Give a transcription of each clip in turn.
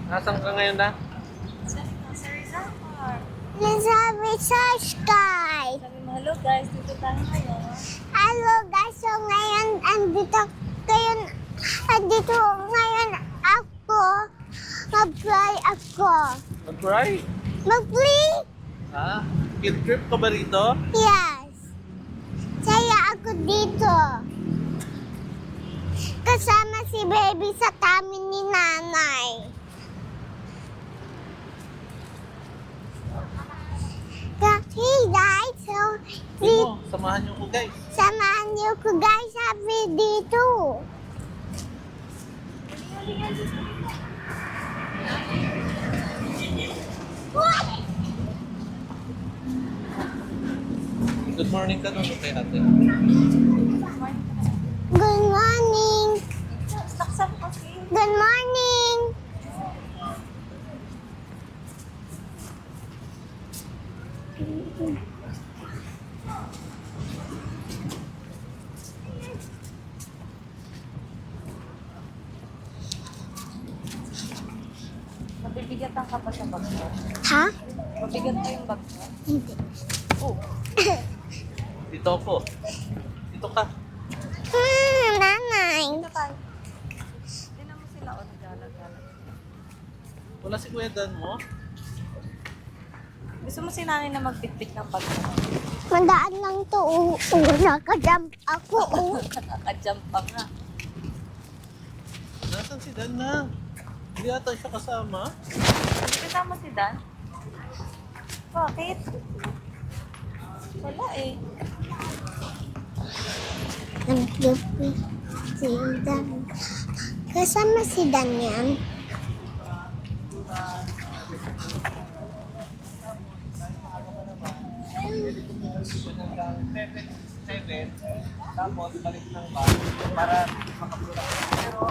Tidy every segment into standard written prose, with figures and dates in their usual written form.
Nasaan ka ngayon na? Sa Rizal Park. Nasabi sa sky. Sabi mo, hello guys, dito tayo ngayon. Hello guys, so ngayon andito ngayon ako. Mag-fly ako. Mag-cry? Mag-fly? Ha? Kid trip ka ba rito? Yes. Saya ako dito. Kasama si baby sa kami ni nanay. Hey guys, so Ano? Samahan niyo ko guys. samahan niyo ko guys sabi dito. Good morning ka doon kay ate. Good morning. Saksak kasi. Good morning. Mabibigatan ka pa sa bag mo. Ha? Mabigat pa yung bag mo. Hindi. Oh, Dito ako. Dito ka. Nanay. dito tayo. Tignan mo sila o naglalagalag. Wala si Kuya Dan mo? Gusto mo si nanay na magpitpit ng bag mo? Mandaan lang to. Nakajump ako. Nakaka-jump pa nga. Nasaan si Dan na? Hindi ata siya kasama. Hindi kasama si Dan? Bakit? Wala eh. Naglupi si Dan. Kasama si Dan yan. Tapos balik ng bus para makapula. Pero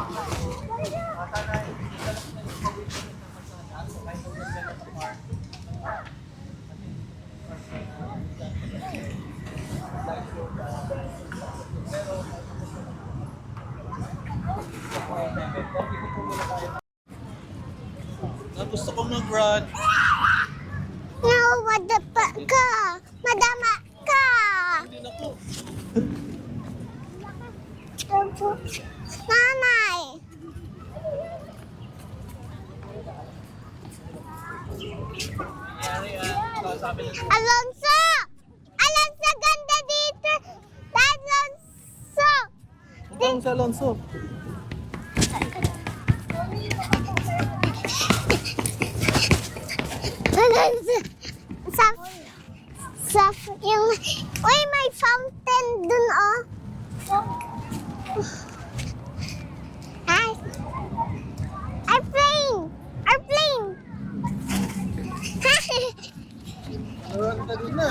gusto ko mag-run. No, madapa ka. Madama ka. Hindi na po. Nanay. Nangyari sabi ng Alonso! Alonso, ganda dito! Alonso! Punta sa Alonso. Alonso! Sa yung... Uy, may fountain dun, oh! Hi! Airplane! Airplane! Run ka din na.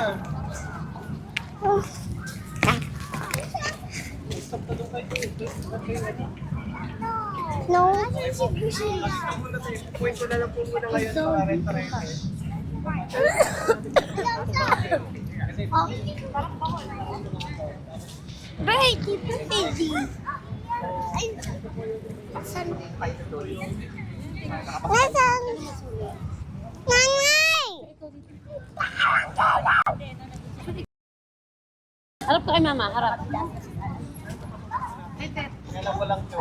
Stop na doon kayo. No. Kwento na lang po muna ngayon para rent-rent. Break! Ito, Teddy. Saan? Nasaan? Nanay! Harap ka kay mama, harap. Kailan ko lang ito.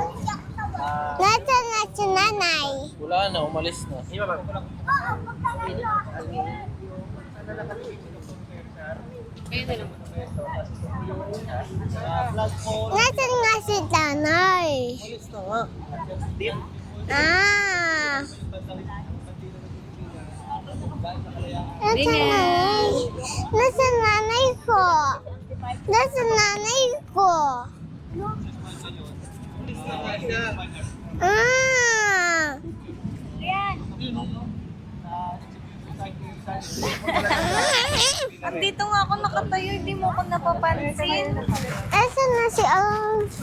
Nasaan na si nanay? Wala na, umalis na. Vlog mo. Nasaan nga si nanay? Umalis na nga. Ah! Nasaan Bingay. nanay? Nasaan nanay ko? Nasaan nanay ko? Umalis na nga siya. Ah! Andito nga ako nakatayo, hindi mo ako napapansin. Nasaan na si Alonso?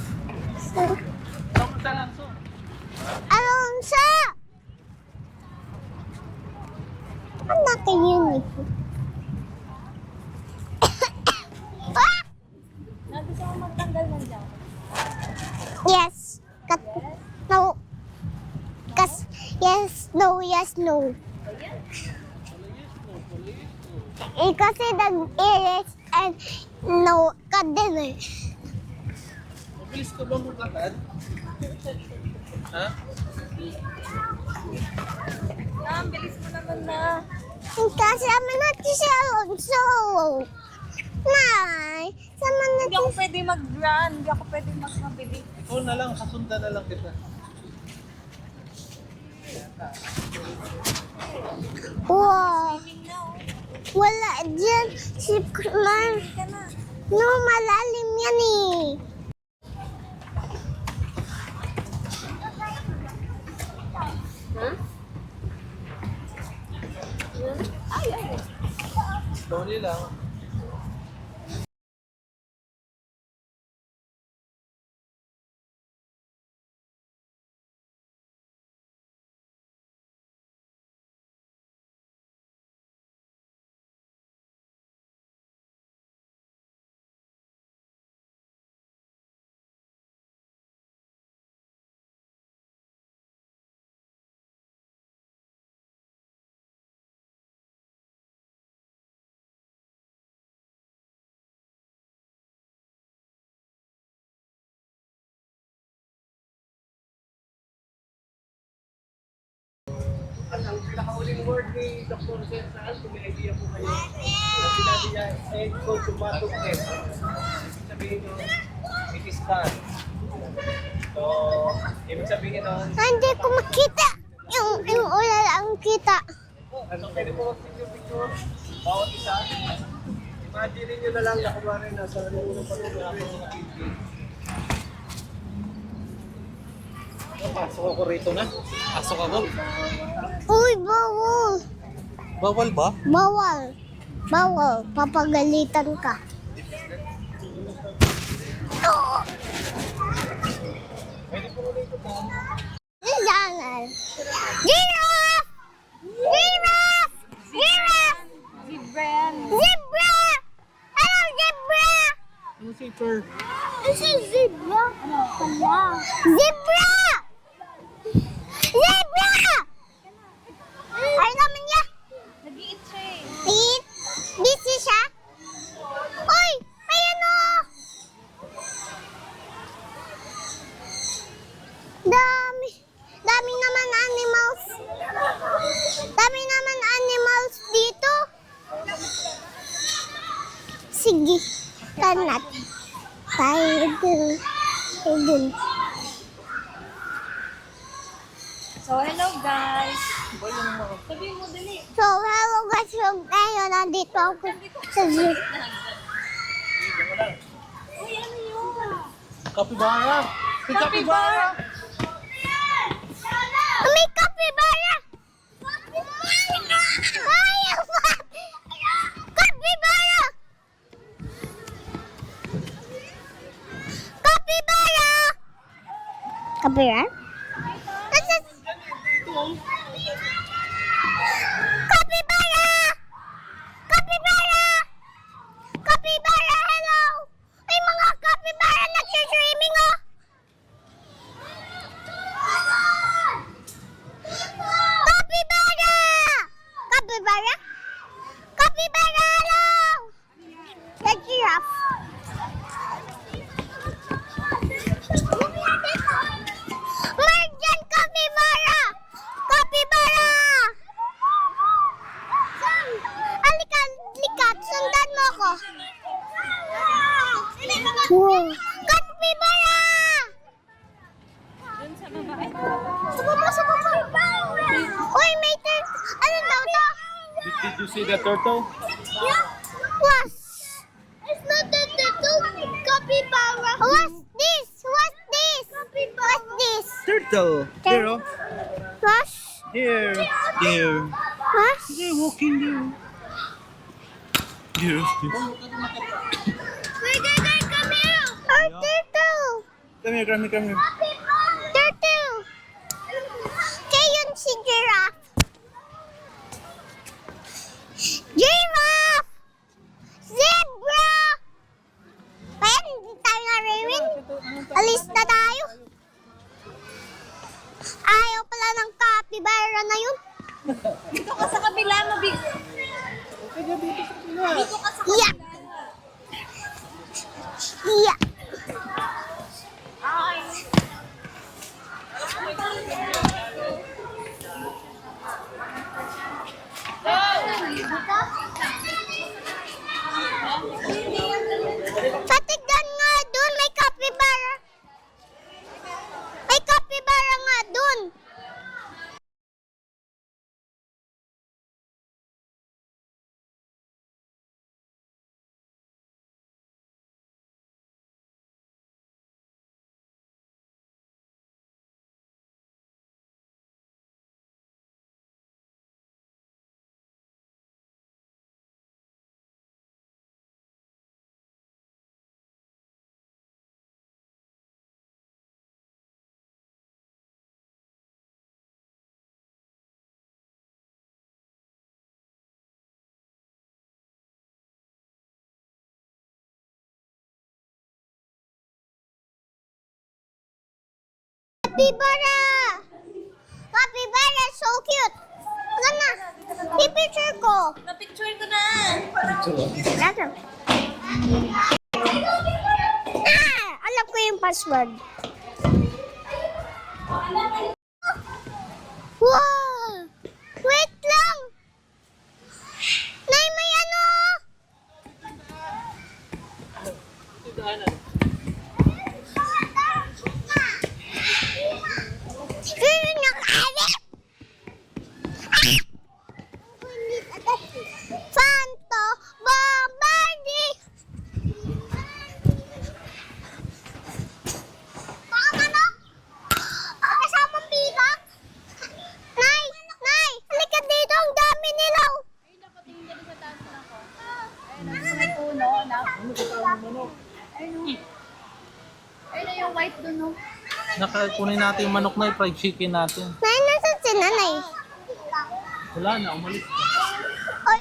Kamusta lang so? Alonso! Ang naka-uniform. Ah! Gusto ko magtanggal ng jacket. Yes. No. Yes, no, yes, no. Kasi nag-iris and no ka din eh. Mabilis ka ba maglakad? Ha? Ang bilis mo naman na. Kasi naman natin si Alonso. Nay, sama Hindi natin. ako pwede mag-run. Hindi ako pwede magmabilis. Ikaw na lang, kasundan na lang kita. Wow. Swimming na, oh. Wala dyan. Si Kuman. Ka na. No, malalim yan eh. Slowly lang. At ang pinakauling word ni Dr. Sensal, kung may idea po kayo, na sinabi niya, endosomatic test. Ibig sabihin nyo, it is done. So, ibig sabihin nun, Hindi ko makita. Yung ulan ang kita. ano, pwede po picture, bawat isa. Imagine nyo na lang na kumari nasa unang patuloy ako ng video. Pasok ako rito na. Pasok ako. Uy, bawal. Bawal ba? Bawal. Bawal. Papagalitan ka. Jangan. Giraffe! Giraffe! Giraffe! Zebra. Zebra! Hello, zebra! Ano si Sir? This is zebra. Zebra! Zebra! Ay naman niya. Nag-iit siya eh. Eat. Busy siya. Uy! May ano? Dami. Dami naman animals. Dami naman animals dito. Sige. Tanat. Tayo dun. Tayo dun. So, hello guys. Sabihin mo dali. So, hello guys. So, ngayon, nandito ako sa zoo. Uy, ano yun? Kapibara! Si Kapibara! May kapibara! Ay, kapibara! Kapibara! Kapibara? Kapibara! Kapibara! Kapibara, hello! May mga kapibara nagsiswimming, oh! Kapibara! Kapibara? Kapibara, hello! The giraffe. Marjan, kapibara! Kapibara! Halika, halika, sundan mo ako. Wow. Kapibara! Dun sa babae. Sa baba. Uy, may ano daw to? Did you see the turtle? Was. It's not the turtle. Capybara. What's this? What's this? What's this? Turtle! Here, oh. What's? Here. Here. What's? They're walking there. Here. Wait, come here. Oh, turtle. Come here, come here, come here. Turtle. Kaya yun si giraffe. Giraffe! Zebra! Kaya hindi tayo narinig. Alis na tayo. Ayaw pala ng capybara na yun. Dito ka sa kabila, Kaya dito sa pila. Dito ka sa kabila. Yeah. Yeah. Ay. Patigdan nga dun, may capybara. May capybara nga dun. Capybara! Capybara, so cute. Ano na? Pipicture ko. Na-picture ko na. Dato. Ah! Alam ko yung password. Wow! Wait lang! Nay, may ano? Sino nakalit? Ah! Fanto Bombardi! Baka ano? Kasamang bigak? Nay! Nay! Halika dito! Ang dami nila! Ayun na yung white dun, no? Nakakunin natin yung manok na yung fried chicken natin. Nay, nasan si nanay? Wala na, umalis na. Oy!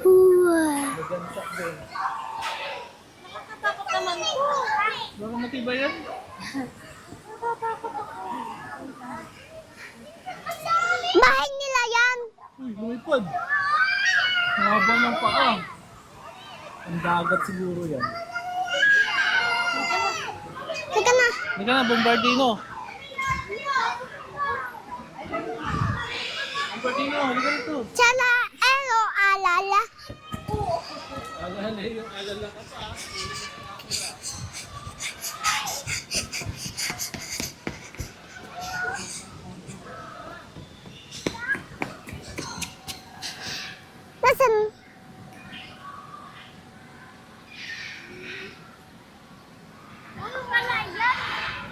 Wow! Maganda din. Nakatakot naman ko. Baka matibay yan? Bahay nila yan! Uy, lumipad. Ang haba ng paa. Ang dagat siguro yan. Teka na! Hindi ka na, Bombardino. Bombardino, hindi ka nito. Chala! Elo! Alala! Alala yung alala ka pa. Nasaan?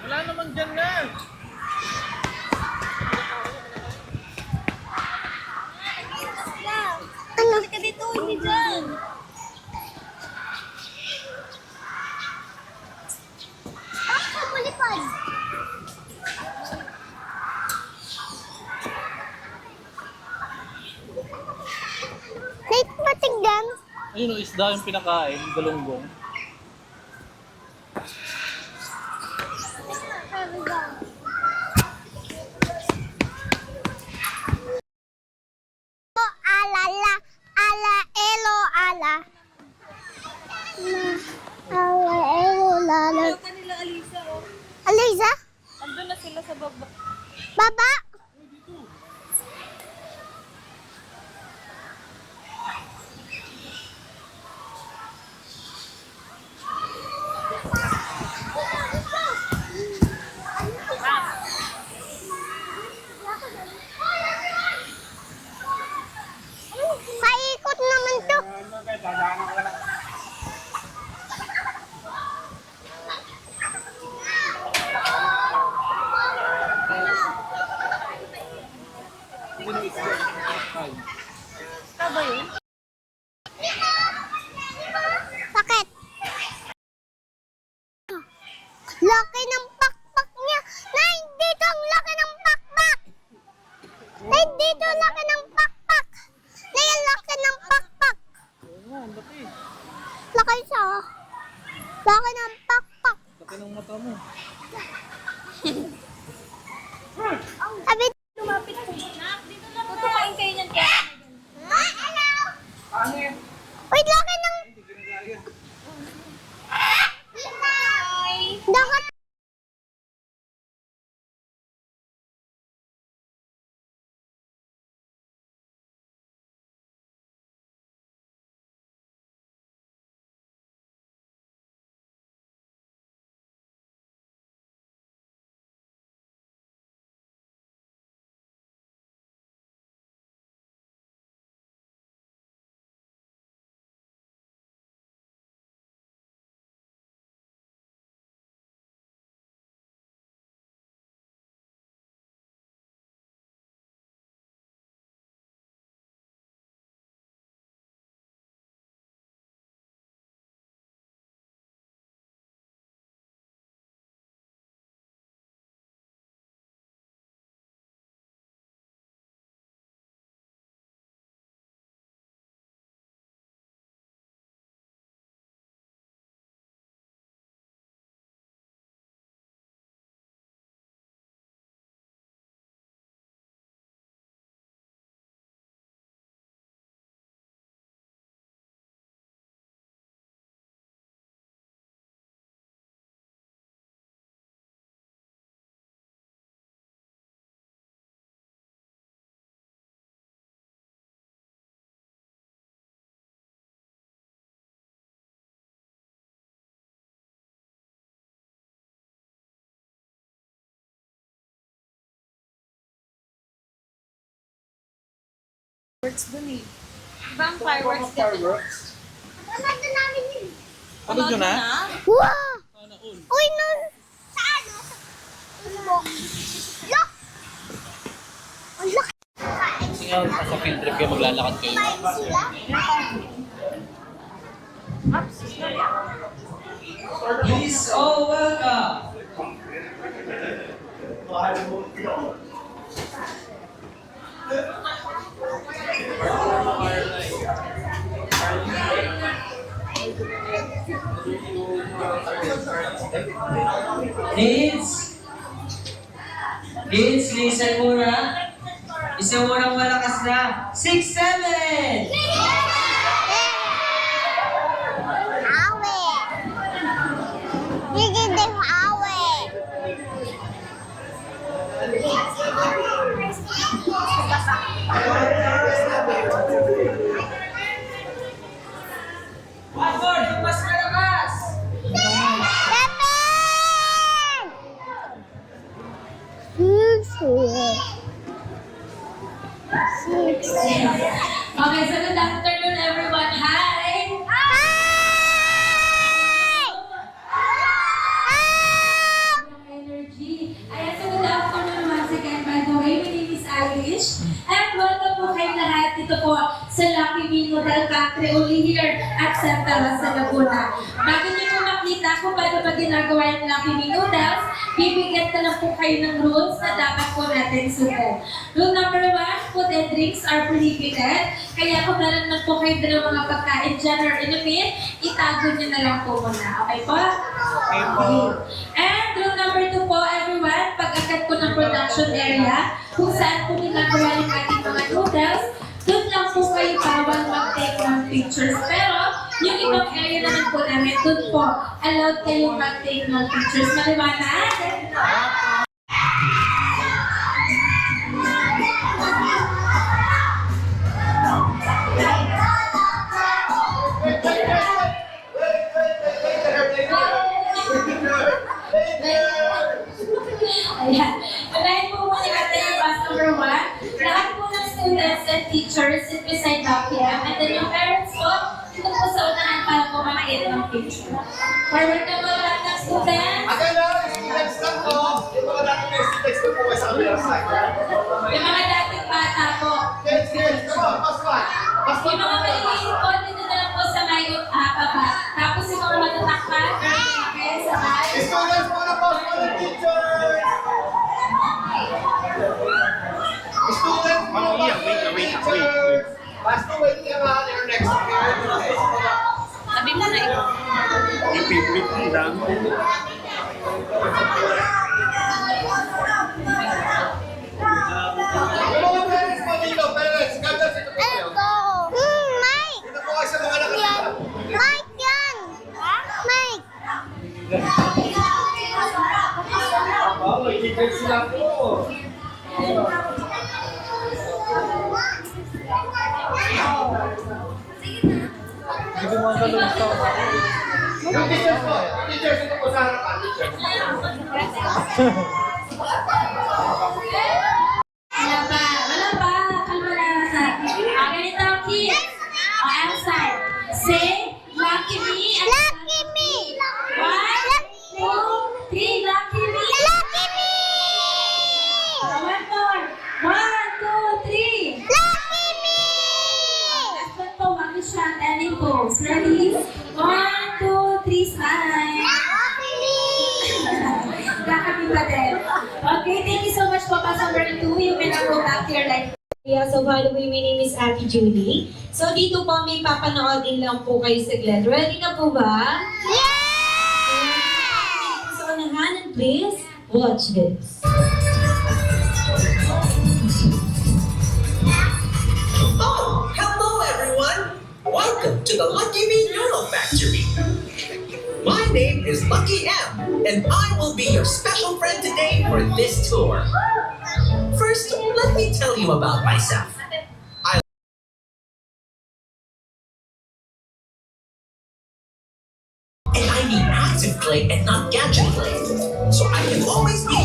Wala naman dyan na. Ano? Halika dito, hindi dyan. Ako, pulipad! Wait, patigdan. Ayun o, isda yung pinakain, galunggong. Alala! Ala! Elo! Ala! Ala! Elo! Lala! Ayaw ka nila, Alisa, oh. Aliza? Andun na sila sa baba. Baba? Paikot naman to. Sabi, Lumapit po. Tutukain kayo niyan kaya. hello! Ano yan? Wait, laki ng... Hindi ginagaya. Dapat... Fireworks dun eh. Ibang fireworks dito. Fireworks. Nandun namin yun. Ano yun na? Wow! Sana all. Uy, nun! Saan? Look! Look! Ang laki! Kasi nga, sa field trip kayo maglalakad kayo. Kain sila? Please all welcome. Kids, listen muna. Isa muna malakas na. 6, 7! Awe! Hindi din awe! One more, yung mas malakas. 7! 6! Okay, so good afternoon everyone. Hi! Energy. Ayan, so good afternoon once again. By the way, my name is Irish. And welcome po kayo lahat dito po sa Lucky Me Hotel Country only here at Santa Rosa, Laguna. Bago niyo po makita kung paano ba ginagawa yung Lucky Me Noodles, bibigyan ka lang po kayo ng rules na dapat po natin sundan. Rule number 1, food and drinks are prohibited. Kaya kung meron man po kayo dalang mga pagkain dyan or inumin, itago niyo na lang po muna. Okay po? Okay. And rule number 2 po, everyone, pag-agad po ng production area, kung saan po ginagawa yung ating mga noodles, doon lang po kayo bawal mag-take ng pictures. Pero, yung ibang area naman po namin, doon po, allowed kayong mag-take ng pictures. Maliwanag? Ayan. Unahin po muna natin yung bus number 1. Lahat po ng students and teachers sit beside WPM. And then yung parents po, dito po sa unahan para po makita ng picture. Forward na po lahat ng students. Again, students lang po. Yung mga dating students ko po kayo sa kabilang side. Yung mga dating bata po. Kids, come on, pass one. Pass Yung one. mga maliliit po, dito na lang po sa may baba. Tapos yung mga matatakpan, okay, sa may. Students, muna pass one ng teachers. Students, muna pass one ng teachers. Pass to wait ka ba? Your next year. Sabi mo na ikaw. Ipipit ang dami. Teacher sila po. Hindi ko mga galong sa Teacher po. Teacher, sino po sa harapan? Teacher. Wala pa. Wala pa. Kalma lang. Ganito, kids. Outside. Say, lucky me. Lucky me! 1, 2, 3. Lucky me. Lucky me! One more. 1, 2, 3. Lucky me! Last one po, Maki Shot and Impulse. Ready? 1, 2, 3, smile. Lucky me! Kami pa din. Okay, thank you so much po, Pastor 2. You can now go back to your life. Yeah, so by the way, my name is Ate Julie. So dito po may papanoodin lang po kayo saglit. Ready na po ba? Yeah! So unahan, and please watch this. Oh, hello everyone! Welcome to the Lucky Me Noodle Factory. My name is Lucky M, and I will be your special friend today for this tour. First, let me tell you about myself. And I need active play and not gadget play. So I can always be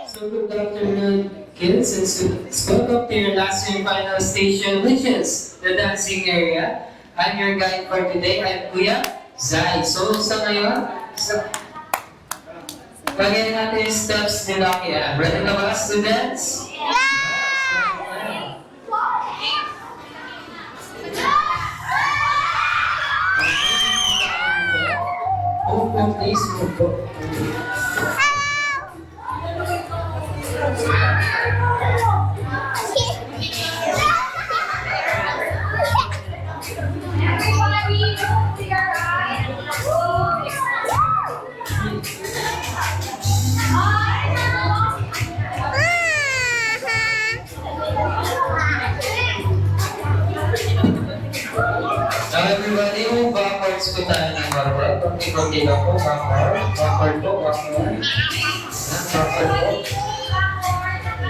So good afternoon, kids and students. Welcome to your last and final station, which is the dancing area. I'm your guide for today. I'm Kuya Zai. So sa ngayon, lagyan natin yung steps ni Lucky M. Ready na ba, students? Move, please, move po. Now everybody, move backwards po tayo ng bawal. Konti-konti lang po, backward. Backward po, backward. Backward po.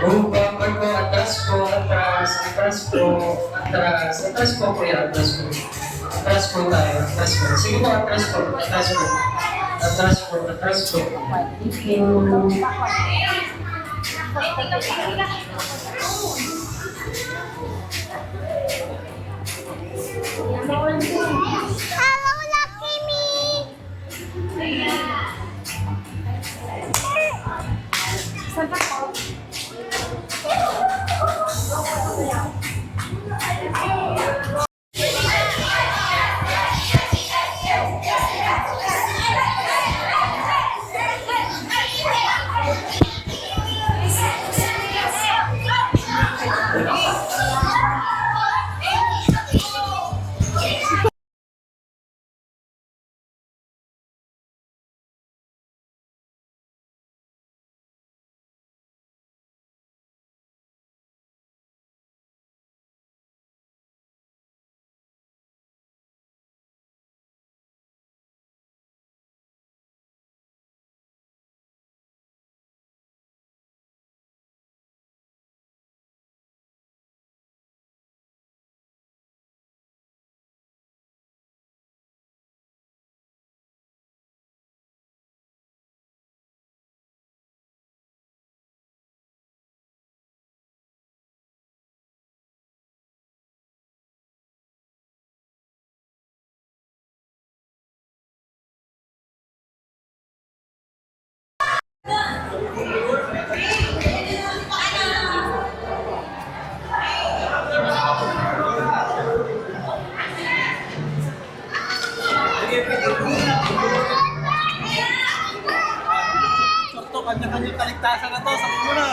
Move backward po, atras po, atras. Atras po, atras. Atras po kuya, atras po. Atras po tayo, atras po. Sige po, atras po, atras po. Atras po, atras po. Thank you. Hello, Lucky me! Sakto, kanya-kanya kaligtasan na to. Sakto mo na.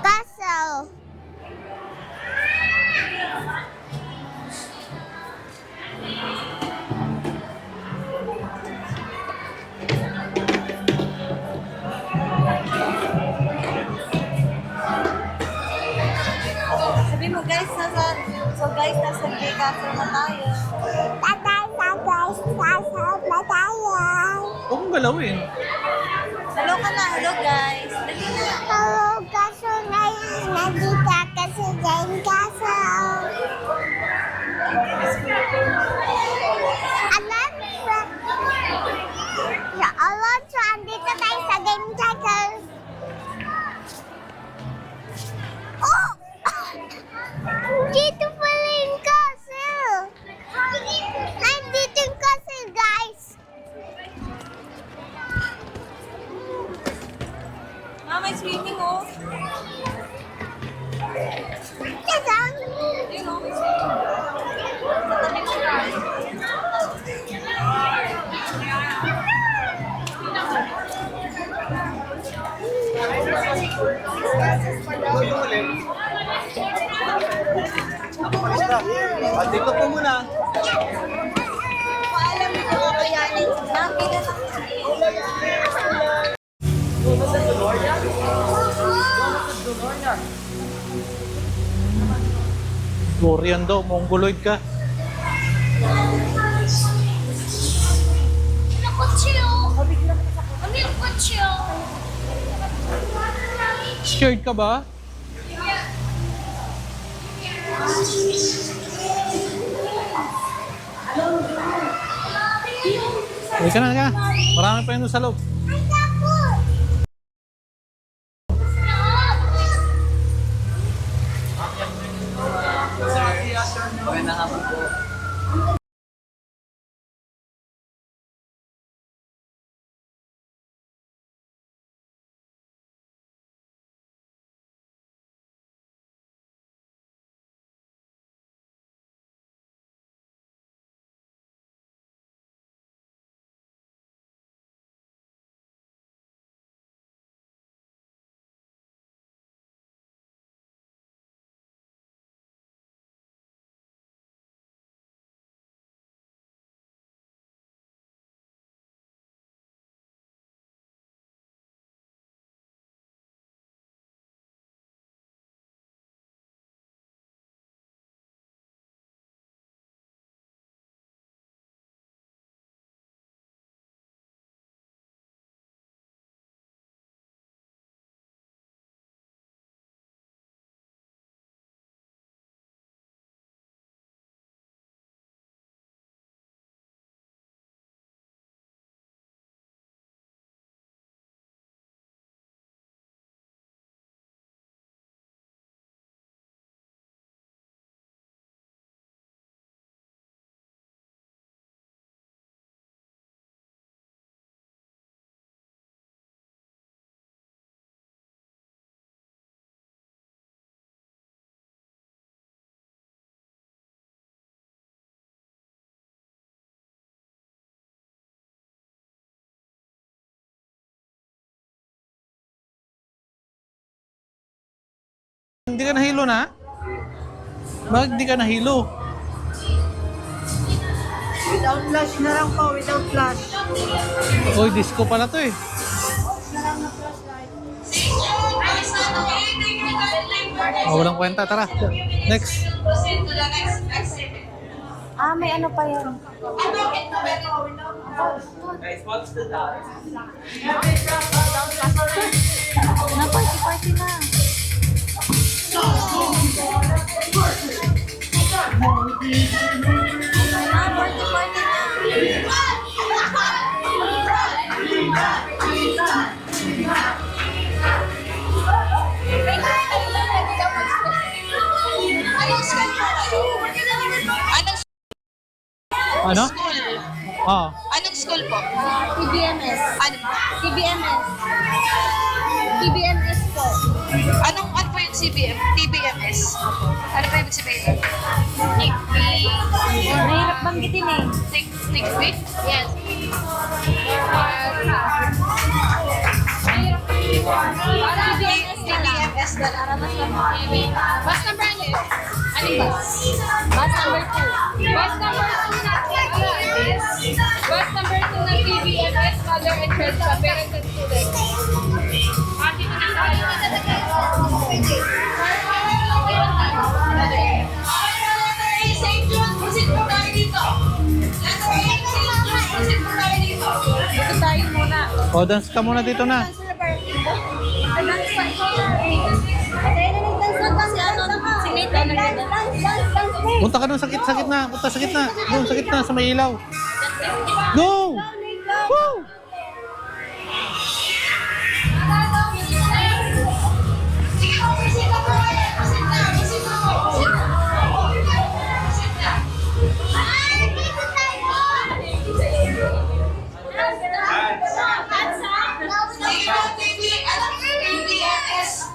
Castle. guys, nasa Gay Castle na tayo. Tatay sa guys, sasal na tayo. Huwag mong galawin. Hello ka na, hello guys. Dali na. Hello, kaso ngayon nandito kasi dyan kaso. Alonso, andito tayo sa game cycle. Oh! Dito pala yung castle. Nandito yung castle, guys. May swimming oh. Kasang. Yun oh, may swimming. Matabi ko tayo. Dito po muna. Paalam ko kakayanin. Nakita sa Dorian daw, mongoloid ka. Ano kutsiyo? Ano yung kutsiyo? Scared ka ba? Halika na, halika na. Marami pa yun doon sa loob. Magandang hapon po. Hindi ka nahilo na? Bakit hindi ka nahilo? Without flash na lang po, without flash. Uy, disco pala to eh. Oh, walang kwenta, tara. Next. Ah, may ano pa yun. Guys, what's the dot? Na party na. Ah, party na. Ano? Oo. Anong school po? TBMS. Ano? TBMS. TBMS po. Ano po yung TBMS? Ano po yung sabihin? Mahirap banggitin eh. Next week? Yes. TBMS na lang. Bus number ano yun? Anong bus? Bus number 2. Bus number 2 na TBMS. Bus number 2 na TBMS, mother and child sa parents and students. Dito na tayo. O, dance ka muna dito na. Punta ka doon sa gitna. Punta sa gitna. Doon sa gitna, sa may ilaw. Go! Woo!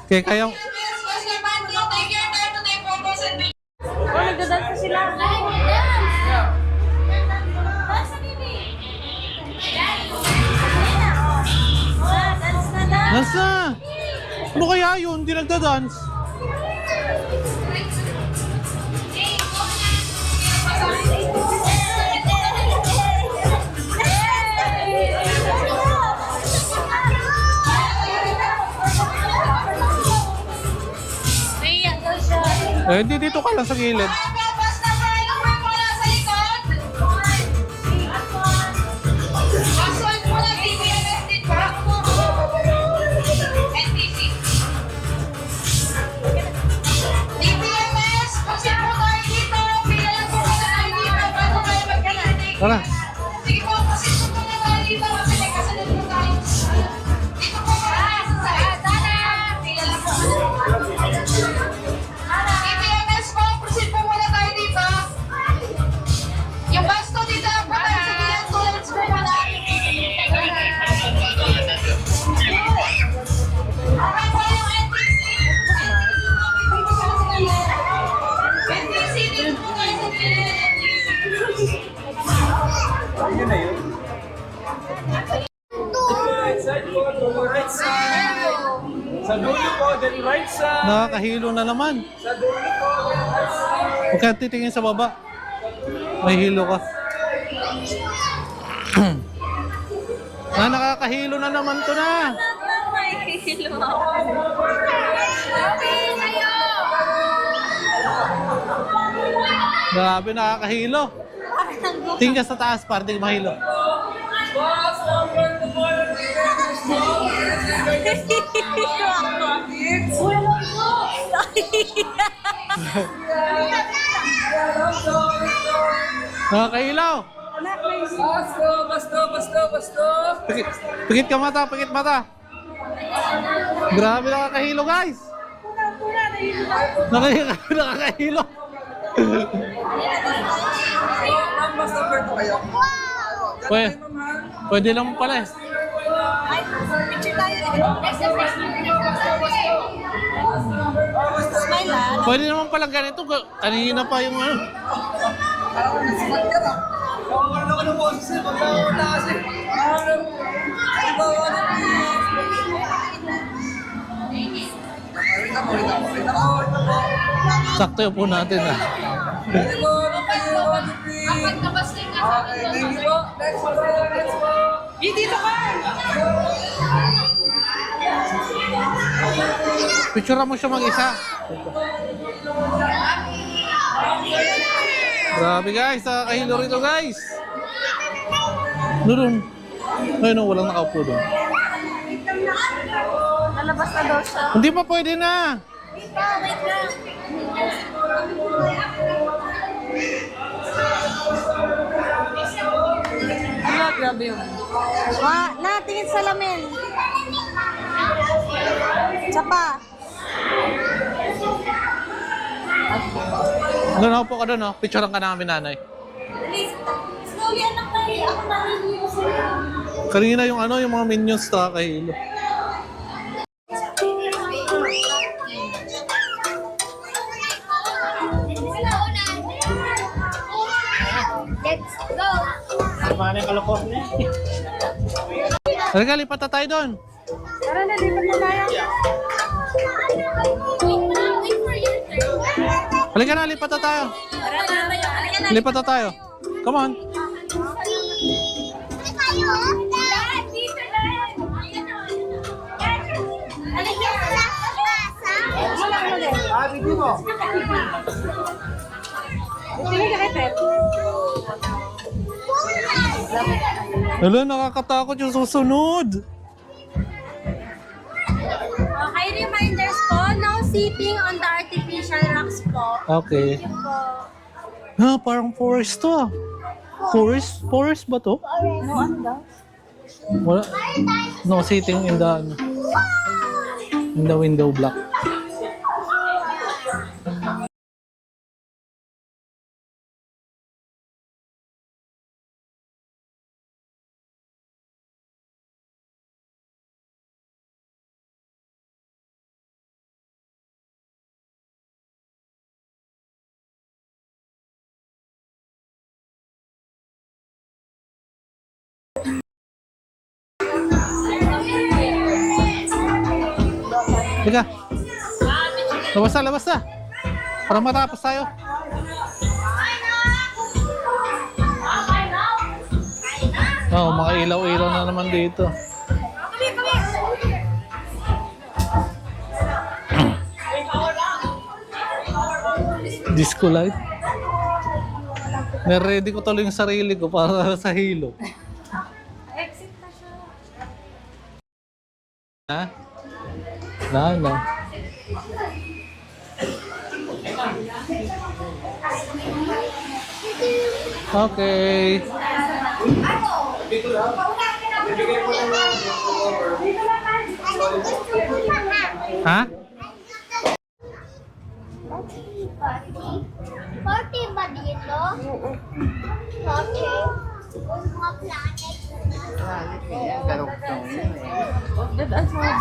Okay, kayo. Oh, nagdadance na sila. Dance na! Ano kaya yun? Hindi nagda-dance. Eh, hindi dito ka lang sa gilid. Tara. Sige po, kasi po na tayo dito kasi may kasunod po tayo. Dito po sa Tara! Tingnan lang po. DPMS po, proceed po muna tayo dito. Yung basto dito, po tayo sa gilid. Toilets po muna. Okay po yung NTC. NTC, dito po tayo sa gilid. Yun na yun. Right side po, to the right side. Sa dulo po, then right side. Nakakahilo na naman. Sa dulo po, then right side. Huwag ka titingin sa baba. May hilo ka. Nakakahilo na naman to na. Grabe, nakakahilo. Tingin ka sa taas para di mahilo. Nakakahilaw. Basto. Pikit ka mata, pikit mata. Grabe, nakakahilo guys. Nakakahilo. Pwede lang pala eh. Ay, picture tayo. Smile ah. Pwede naman pala ganito. Kanina pa yung ano. Ano po, sir? Magkakawala kasi. Sakto yung po natin ah. Apat na basting nga sa dito. Dito ka! Picture mo siya mag-isa. Grabe guys, nakakahilo rito guys. Doon. Ayun o, walang nakaupo doon. Lalabas na daw siya. Hindi pa pwede na. Wait lang. Ala, grabe yun. Natingin sa lamin. Tsapa. Doon ako po ka doon, no? Picture ka namin, nanay. Slowly, anak na rin. Ako naliligo sa'yo. Kanina yung ano, yung mga minions nakakahilo. Let's go. Paano yung kalokot niya? Halika, lipat na tayo doon. Tara na, lipat na tayo. Wait for your turn. Halika na, lipat na tayo. Lipat na tayo. Come on. Ano tayo? Dad, dito na. Ano yung plaza? Bigyan mo. Tingin ka kay Pep. Hala, nakakatakot yung susunod. Okay, reminders po, no sitting on the artificial rocks po. Okay. Yun po. Ha, parang forest to ah. Forest? Forest ba to? No, ano daw? Wala. No sitting in the window block. Teka. Labas na. Para matapos tayo. Oh, mga ilaw-ilaw na naman dito. Disco light. Naready ko tuloy yung sarili ko para sa hilo. Exit na siya. Ha? Na. Okay. Ha? Party ba dito? Party? Mga planet. Dadaan sa mga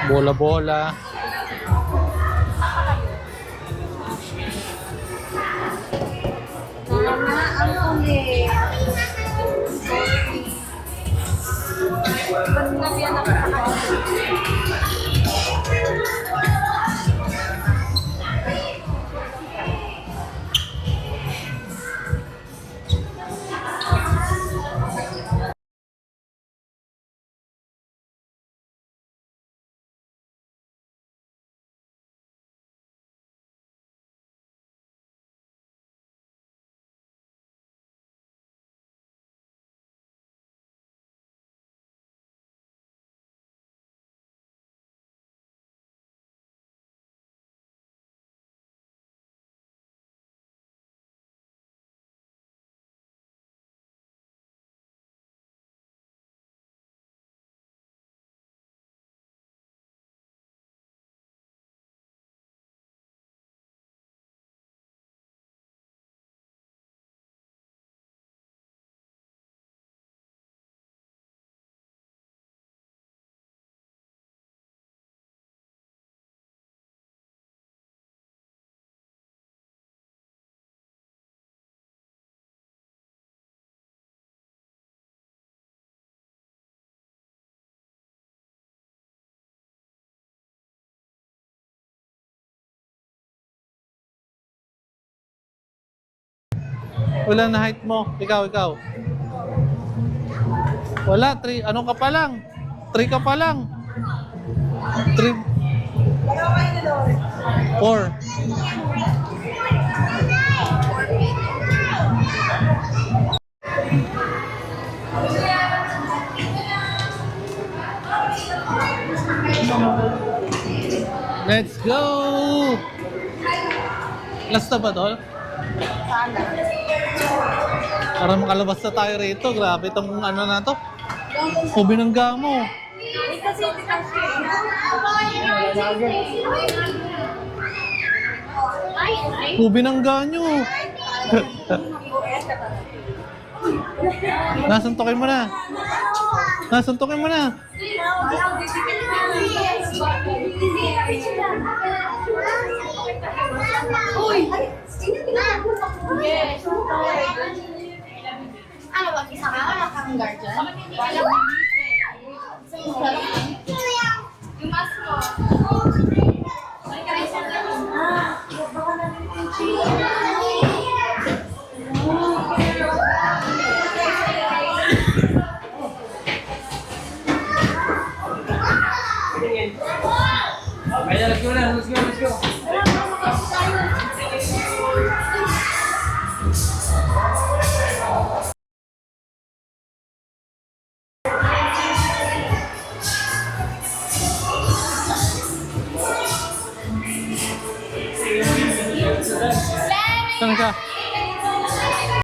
Bola-bola. ang uli. Wala na height mo. Ikaw. Wala, 3. Ano ka pa lang? 3 ka pa lang. 3. 4. Let's go! Last na ba tol? Para makalabas na tayo rito. Grabe itong ano na to. O binangga mo. O binangga nyo. Nasuntokin mo na. Yes. Ano ba? Isa ka? Wala kang guardian? Yung mask mo.